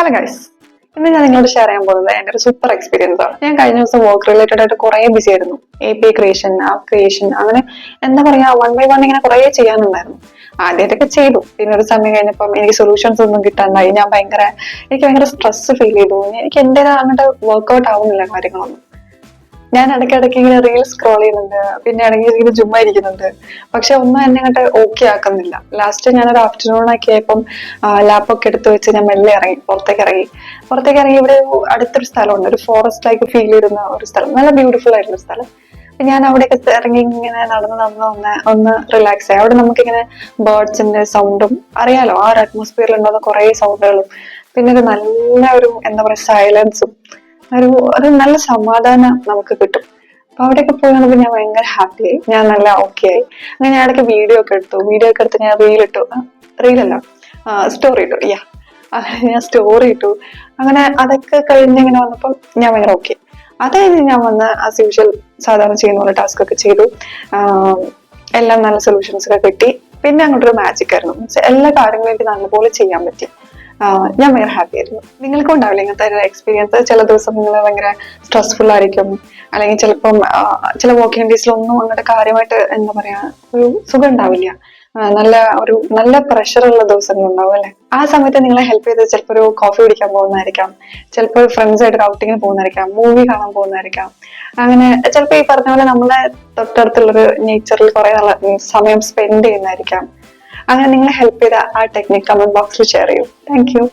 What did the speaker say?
Hello guys, ഇന്ന് ഞാൻ നിങ്ങളോട് ഷെയർ ചെയ്യാൻ പോകുന്നത് എൻ്റെ ഒരു സൂപ്പർ എക്സ്പീരിയൻസ് ആണ്. ഞാൻ കഴിഞ്ഞ ദിവസം വർക്ക് റിലേറ്റഡ് ആയിട്ട് കുറെ ബിസി ആയിരുന്നു. API ക്രിയേഷൻ, ആപ്പ് ക്രിയേഷൻ, അങ്ങനെ എന്താ പറയാ, 1 by 1 ഇങ്ങനെ കുറെ ചെയ്യാനുണ്ടായിരുന്നു. ആദ്യമായിട്ടൊക്കെ ചെയ്തു. പിന്നെ ഒരു സമയം കഴിഞ്ഞപ്പം എനിക്ക് സൊല്യൂഷൻസ് ഒന്നും കിട്ടാണ്ടായി. എനിക്ക് ഭയങ്കര സ്ട്രെസ് ഫീൽ ചെയ്തു. എനിക്ക് എൻ്റെ അങ്ങോട്ട് വർക്ക്ഔട്ട് ആവുന്നില്ല കാര്യങ്ങളൊന്നും. ഞാൻ ഇടയ്ക്കിടയ്ക്ക് ഇങ്ങനെ റീൽ സ്ക്രോൾ ചെയ്യുന്നുണ്ട്, പിന്നെ ഇടയ്ക്ക് ഇങ്ങനെ ചുമ്മാ ഇരിക്കുന്നുണ്ട്. പക്ഷെ ഒന്നും എന്നെ അങ്ങോട്ട് ഓക്കെ ആക്കുന്നില്ല. ലാസ്റ്റ് ഞാനൊരു ആഫ്റ്റർനൂൺ ഒക്കെ ആയപ്പം ലാപ്പൊക്കെ എടുത്ത് വെച്ച് ഞാൻ മെല്ലെ പുറത്തേക്ക് ഇറങ്ങി ഇവിടെ അടുത്തൊരു സ്ഥലമുണ്ട്, ഒരു ഫോറസ്റ്റ് ആയിട്ട് ഫീൽ ചെയ്യുന്ന ഒരു സ്ഥലം, നല്ല ബ്യൂട്ടിഫുൾ ആയിട്ടുള്ള സ്ഥലം. അപ്പൊ ഞാൻ അവിടെയൊക്കെ ഇറങ്ങി ഇങ്ങനെ നടന്ന് ഒന്ന് റിലാക്സ് ആയി. അവിടെ നമുക്കിങ്ങനെ ബേർഡ്സിന്റെ സൗണ്ടും അറിയാലോ, ആ ഒരു അറ്റ്മോസ്ഫിയറിൽ ഉണ്ടാകുന്ന കുറെ സൗണ്ടുകളും, പിന്നെ ഒരു നല്ല ഒരു എന്താ പറയാ സൈലൻസും, ഒരു നല്ല സമാധാനം നമുക്ക് കിട്ടും. അപ്പൊ അവിടെയൊക്കെ പോയി വന്നപ്പോൾ ഞാൻ ഭയങ്കര ഹാപ്പി ആയി, ഞാൻ നല്ല ഓക്കെ ആയി. അങ്ങനെ ഞാൻ ഇടയ്ക്ക് വീഡിയോ ഒക്കെ എടുത്ത് ഞാൻ റീലല്ല സ്റ്റോറി ഇട്ടു. ഞാൻ സ്റ്റോറി ഇട്ടു. അങ്ങനെ അതൊക്കെ കഴിഞ്ഞിങ്ങനെ വന്നപ്പോൾ ഞാൻ ഭയങ്കര ഓക്കെ. അത് കഴിഞ്ഞ് ഞാൻ വന്ന് ആസ് യൂഷ്വൽ സാധാരണ ചെയ്യുന്ന പോലെ ടാസ്ക് ഒക്കെ ചെയ്തു. എല്ലാം നല്ല സൊല്യൂഷൻസ് ഒക്കെ കിട്ടി. പിന്നെ അങ്ങോട്ടൊരു മാജിക് ആയിരുന്നു. എല്ലാ കാര്യങ്ങളും എനിക്ക് നല്ലപോലെ ചെയ്യാൻ പറ്റി. ഞാൻ ഭയങ്കര ഹാപ്പി ആയിരുന്നു. നിങ്ങൾക്കും ഉണ്ടാവില്ല ഇങ്ങനത്തെ ഒരു എക്സ്പീരിയൻസ്? ചില ദിവസം നിങ്ങൾ ഭയങ്കര സ്ട്രെസ്ഫുൾ ആയിരിക്കും, അല്ലെങ്കിൽ ചിലപ്പം ചില വർക്കിംഗ് ഡേയ്സിലൊന്നും അങ്ങോട്ട് കാര്യമായിട്ട് എന്താ പറയാ ഒരു സുഖം ഉണ്ടാവില്ല. നല്ല പ്രഷറുള്ള ദിവസങ്ങൾ ഉണ്ടാവും അല്ലെ? ആ സമയത്ത് നിങ്ങളെ ഹെൽപ്പ് ചെയ്ത് ചിലപ്പോൾ ഒരു കോഫി കുടിക്കാൻ പോകുന്നതായിരിക്കാം, ചിലപ്പോൾ ഫ്രണ്ട്സ് ആയിട്ട് ഔട്ടിങ്ങിന് പോകുന്നതായിരിക്കാം, മൂവി കാണാൻ പോകുന്നതായിരിക്കാം. അങ്ങനെ ചിലപ്പോൾ ഈ പറഞ്ഞ പോലെ നമ്മളെ തൊട്ടടുത്തുള്ളൊരു നേച്ചറിൽ കുറെ നല്ല സമയം സ്പെൻഡ് ചെയ്യുന്നതായിരിക്കാം. അങ്ങനെ നിങ്ങളെ ഹെൽപ്പ് ചെയ്ത ആ ടെക്നിക് കമന്റ് ബോക്സിൽ ഷെയർ ചെയ്യൂ. Thank you.